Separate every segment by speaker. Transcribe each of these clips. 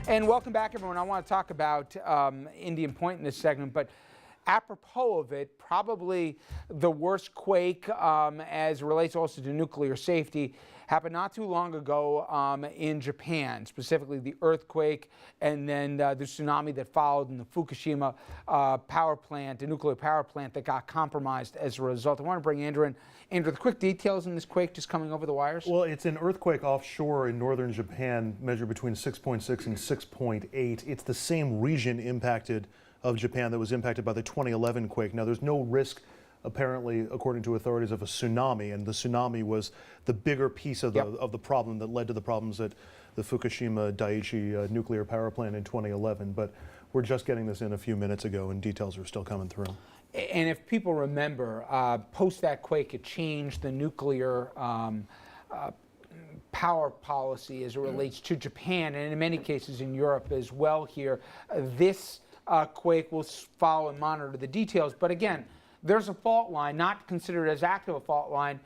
Speaker 1: And welcome back, everyone. I want to talk about Indian Point in this segment, but apropos of it, probably the worst quake as it relates also to nuclear safety happened not too long ago in Japan, specifically the earthquake and then the tsunami that followed in the Fukushima power plant, the nuclear power plant that got compromised as a result. I want to bring Andrew in. Andrew, the quick details in this quake just coming over the wires?
Speaker 2: Well, it's an earthquake offshore in northern Japan, measured between 6.6 and 6.8. It's the same region impacted of Japan that was impacted by the 2011 quake. Now, there's no risk, apparently, according to authorities, of a tsunami, and the tsunami was the bigger piece of the problem that led to the problems at the Fukushima Daiichi nuclear power plant in 2011. But we're just getting this in a few minutes ago, and details are still coming through.
Speaker 1: And if people remember, post that quake, it changed the nuclear power policy as it relates to Japan, and in many cases in Europe as well here. This quake will follow and monitor the details. But again, there's a fault line, not considered as active a fault line,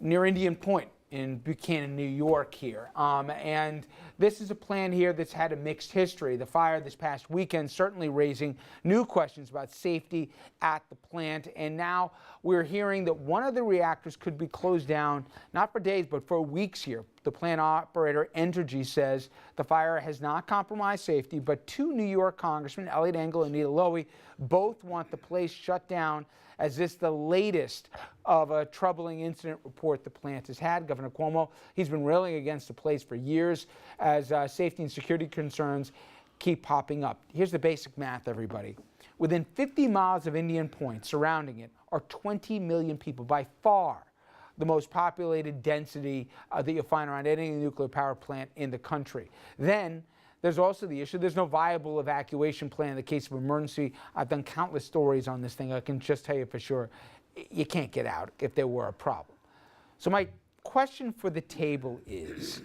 Speaker 1: near Indian Point in Buchanan, New York here. And this is a plant here that's had a mixed history. The fire this past weekend certainly raising new questions about safety at the plant. And now we're hearing that one of the reactors could be closed down, not for days, but for weeks here. The plant operator, Entergy, says the fire has not compromised safety, but two New York congressmen, Elliot Engel and Nita Lowey, both want the place shut down, as this the latest of a troubling incident report the plant has had. Governor Cuomo, he's been railing against the place for years as safety and security concerns keep popping up. Here's the basic math, everybody. Within 50 miles of Indian Point, surrounding it, are 20 million people, by far the most populated density that you'll find around any nuclear power plant in the country. Then there's also the issue, there's no viable evacuation plan in the case of emergency. I've done countless stories on this thing. I can just tell you for sure, you can't get out if there were a problem. So my question for the table is,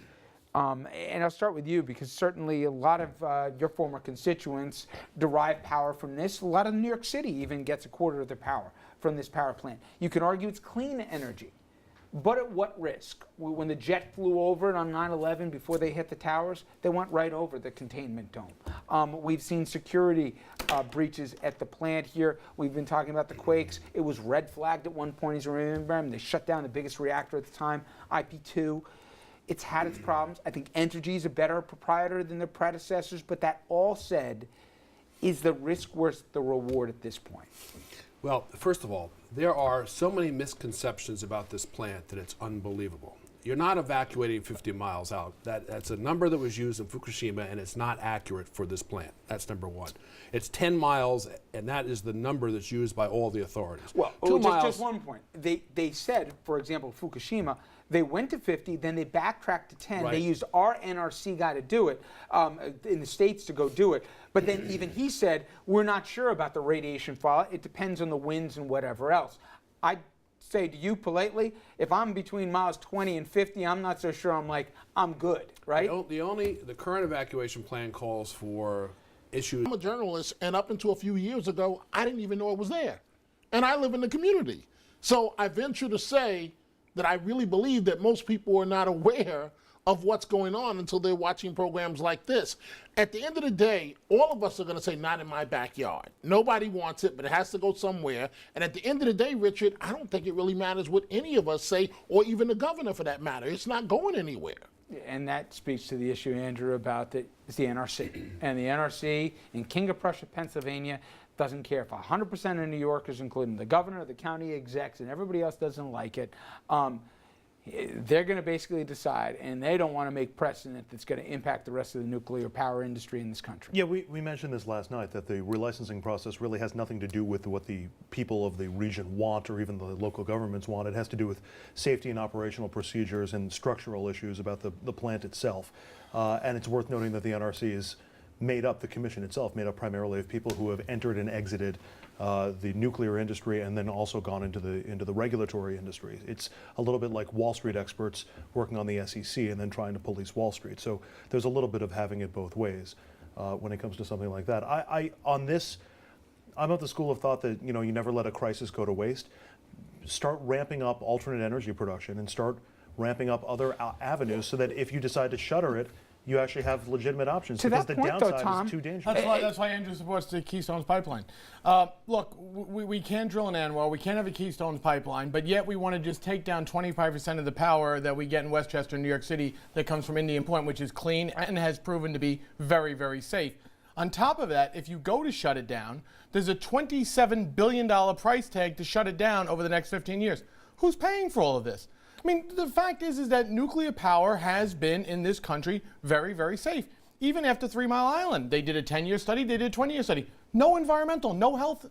Speaker 1: and I'll start with you because certainly a lot of your former constituents derive power from this. A lot of New York City even gets a quarter of their power from this power plant. You can argue it's clean energy. But at what risk? When the jet flew over it on 9/11 before they hit the towers, they went right over the containment dome. We've seen security breaches at the plant here. We've been talking about the quakes. It was red flagged at one point, as you remember. They shut down the biggest reactor at the time, IP2. It's had its problems. I think Entergy is a better proprietor than their predecessors. But that all said, is the risk worth the reward at this point?
Speaker 3: Well, first of all, there are so many misconceptions about this plant that it's unbelievable. You're not evacuating 50 miles out. That's a number that was used in Fukushima, and it's not accurate for this plant. That's number one. It's 10 miles, and that is the number that's used by all the authorities.
Speaker 1: Well, just one point. They said, for example, Fukushima, they went to 50, then they backtracked to 10. Right. They used our NRC guy to do it, in the States to go do it. But then even he said, we're not sure about the radiation fallout. It depends on the winds and whatever else. I'd say to you politely, if I'm between miles 20 and 50, I'm not so sure. I'm good, right?
Speaker 3: The current evacuation plan calls for issues.
Speaker 4: I'm a journalist, and up until a few years ago, I didn't even know it was there. And I live in the community. So I venture to say that I really believe that most people are not aware of what's going on until they're watching programs like this. At the end of the day, all of us are going to say, not in my backyard. Nobody wants it, but it has to go somewhere. And at the end of the day, Richard, I don't think it really matters what any of us say, or even the governor for that matter. It's not going anywhere.
Speaker 1: And that speaks to the issue, Andrew, about the NRC. And the NRC in King of Prussia, Pennsylvania, doesn't care if 100% of New Yorkers, including the governor, the county execs, and everybody else doesn't like it. They're going to basically decide, and they don't want to make precedent that's going to impact the rest of the nuclear power industry in this country.
Speaker 2: Yeah, we mentioned this last night, that the relicensing process really has nothing to do with what the people of the region want or even the local governments want. It has to do with safety and operational procedures and structural issues about the plant itself. And it's worth noting that the NRC is made up, the commission itself, made up primarily of people who have entered and exited the nuclear industry and then also gone into the regulatory industry. It's a little bit like Wall Street experts working on the SEC and then trying to police Wall Street. So there's a little bit of having it both ways when it comes to something like that. On this, I'm of the school of thought that you never let a crisis go to waste. Start ramping up alternate energy production and start ramping up other avenues so that if you decide to shutter it, you actually have legitimate options
Speaker 1: To
Speaker 2: because
Speaker 1: that
Speaker 2: the
Speaker 1: point, though,
Speaker 2: downside
Speaker 1: Tom,
Speaker 2: is too dangerous.
Speaker 5: That's why Andrew supports the Keystone Pipeline. Look, we can't drill an ANWR, we can't have a Keystone Pipeline, but yet we want to just take down 25% of the power that we get in Westchester, New York City, that comes from Indian Point, which is clean and has proven to be very, very safe. On top of that, if you go to shut it down, there's a $27 billion price tag to shut it down over the next 15 years. Who's paying for all of this? I mean, the fact is that nuclear power has been in this country very, very safe. Even after 3 Mile Island, they did a 10-year study, they did a 20-year study. No environmental, no health,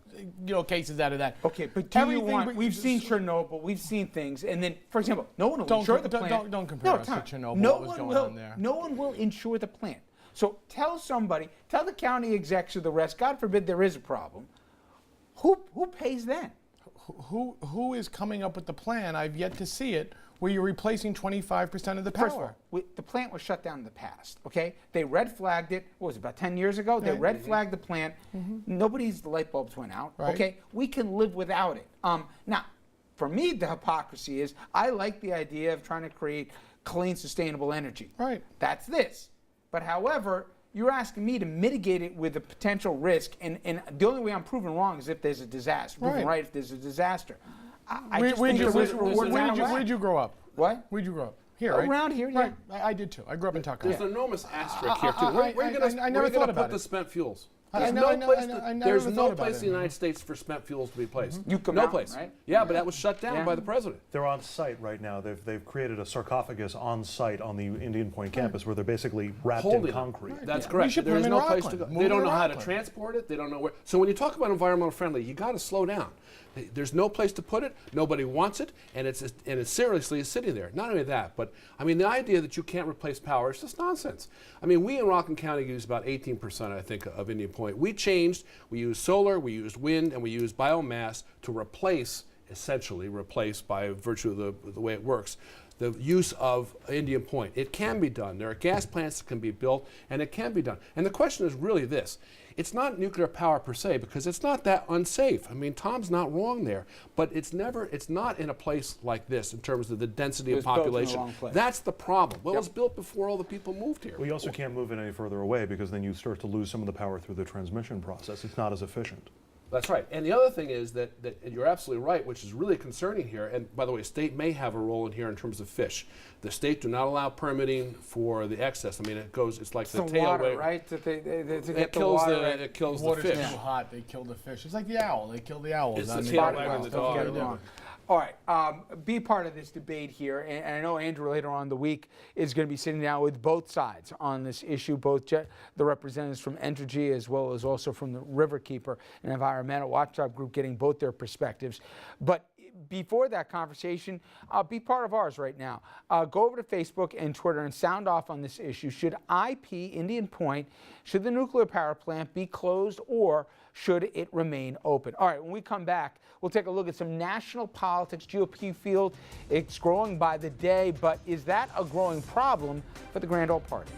Speaker 5: cases out of that.
Speaker 1: Okay, but do you want? We've seen Chernobyl, we've seen things, and then, for example, no one will insure the plant.
Speaker 5: Don't compare us to
Speaker 1: Tom,
Speaker 5: Chernobyl.
Speaker 1: No
Speaker 5: what was
Speaker 1: one
Speaker 5: going
Speaker 1: will.
Speaker 5: on there?
Speaker 1: No one will insure the plant. So tell the county execs or the rest. God forbid there is a problem. Who pays then?
Speaker 5: Who is coming up with the plan? I've yet to see it. Where you're replacing 25% of the power.
Speaker 1: First of all, the plant was shut down in the past, okay? They red flagged it, what was it, about 10 years ago? They red flagged the plant. Nobody's light bulbs went out,
Speaker 5: Right.
Speaker 1: okay? We can live without it. Now, for me, the hypocrisy is I like the idea of trying to create clean, sustainable energy.
Speaker 5: Right.
Speaker 1: That's this. But however, you're asking me to mitigate it with a potential risk, and the only way I'm proven wrong is if there's a disaster. Proven
Speaker 5: Right.
Speaker 1: right if there's a disaster. I just
Speaker 5: Where'd
Speaker 1: think
Speaker 5: you,
Speaker 1: the risk reward
Speaker 5: where'd you grow up?
Speaker 1: What?
Speaker 5: Where'd you grow up? Here, right?
Speaker 1: Around here, yeah.
Speaker 5: Right. I did too. I grew up in Tuckahoe.
Speaker 3: There's an enormous asterisk here, too. Where are you going
Speaker 5: I never
Speaker 3: to
Speaker 5: thought
Speaker 3: put
Speaker 5: about
Speaker 3: the
Speaker 5: it.
Speaker 3: spent fuels?
Speaker 5: I
Speaker 3: There's
Speaker 5: know,
Speaker 3: no place
Speaker 5: I never
Speaker 3: there's
Speaker 5: even
Speaker 3: no
Speaker 5: thought about
Speaker 3: place
Speaker 5: it.
Speaker 3: in the United States for spent fuels to be placed.
Speaker 1: Yucca
Speaker 3: No
Speaker 1: Mountain,
Speaker 3: place.
Speaker 1: right?
Speaker 3: Yeah, but that was shut down
Speaker 1: Yeah.
Speaker 3: by the president.
Speaker 2: They're on site right now. They've created a sarcophagus on site on the Indian Point campus where they're basically wrapped in
Speaker 3: Holding it.
Speaker 2: concrete.
Speaker 3: That's
Speaker 5: We
Speaker 3: correct.
Speaker 5: should put
Speaker 3: There's
Speaker 5: them in
Speaker 3: no place to
Speaker 5: Rockland.
Speaker 3: go.
Speaker 5: Move
Speaker 3: They don't
Speaker 5: them
Speaker 3: know
Speaker 5: to
Speaker 3: how to
Speaker 5: Rockland.
Speaker 3: transport it. They don't know where. So when you talk about environmental friendly, you got to slow down. There's no place to put it. Nobody wants it, and it's seriously is sitting there. Not only that, but I mean the idea that you can't replace power is just nonsense. I mean, we in Rockland County use about 18%, I think, of Indian Point. We changed. We used solar, we used wind, and we used biomass to essentially replace by virtue of the way it works, the use of Indian Point. It can be done. There are gas plants that can be built, and it can be done. And the question is really this. It's not nuclear power per se, because it's not that unsafe. I mean, Tom's not wrong there, but it's not in a place like this in terms of the density
Speaker 1: It
Speaker 3: of
Speaker 1: was built in the
Speaker 3: population.
Speaker 1: wrong place.
Speaker 3: That's the problem. Well, it was built before all the people moved here.
Speaker 2: We also can't move it any further away because then you start to lose some of the power through the transmission process. It's not as efficient.
Speaker 3: That's right. And the other thing is that and you're absolutely right, which is really concerning here. And by the way, state may have a role in here in terms of fish. The state do not allow permitting for the excess. I mean, it's like the
Speaker 1: the water,
Speaker 3: tailway.
Speaker 1: right? That they to
Speaker 3: It
Speaker 1: get the
Speaker 3: kills
Speaker 1: water.
Speaker 3: the
Speaker 1: right.
Speaker 3: it kills the
Speaker 5: Water's
Speaker 3: fish.
Speaker 5: too hot. They kill the fish. It's like the owl. They kill the owls.
Speaker 3: It's
Speaker 5: I
Speaker 3: the
Speaker 5: mean,
Speaker 3: tail
Speaker 5: well,
Speaker 3: wagging the
Speaker 5: don't
Speaker 3: dog.
Speaker 5: get it
Speaker 1: Get it
Speaker 5: wrong.
Speaker 1: wrong. All right, be part of this debate here, and I know Andrew later on in the week is going to be sitting down with both sides on this issue, both the representatives from Entergy as well as also from the Riverkeeper and Environmental Watchdog Group, getting both their perspectives. But before that conversation, be part of ours right now. Go over to Facebook and Twitter and sound off on this issue. Should Indian Point, should the nuclear power plant be closed, or should it remain open? All right, when we come back, we'll take a look at some national politics, GOP field. It's growing by the day, but is that a growing problem for the Grand Old Party?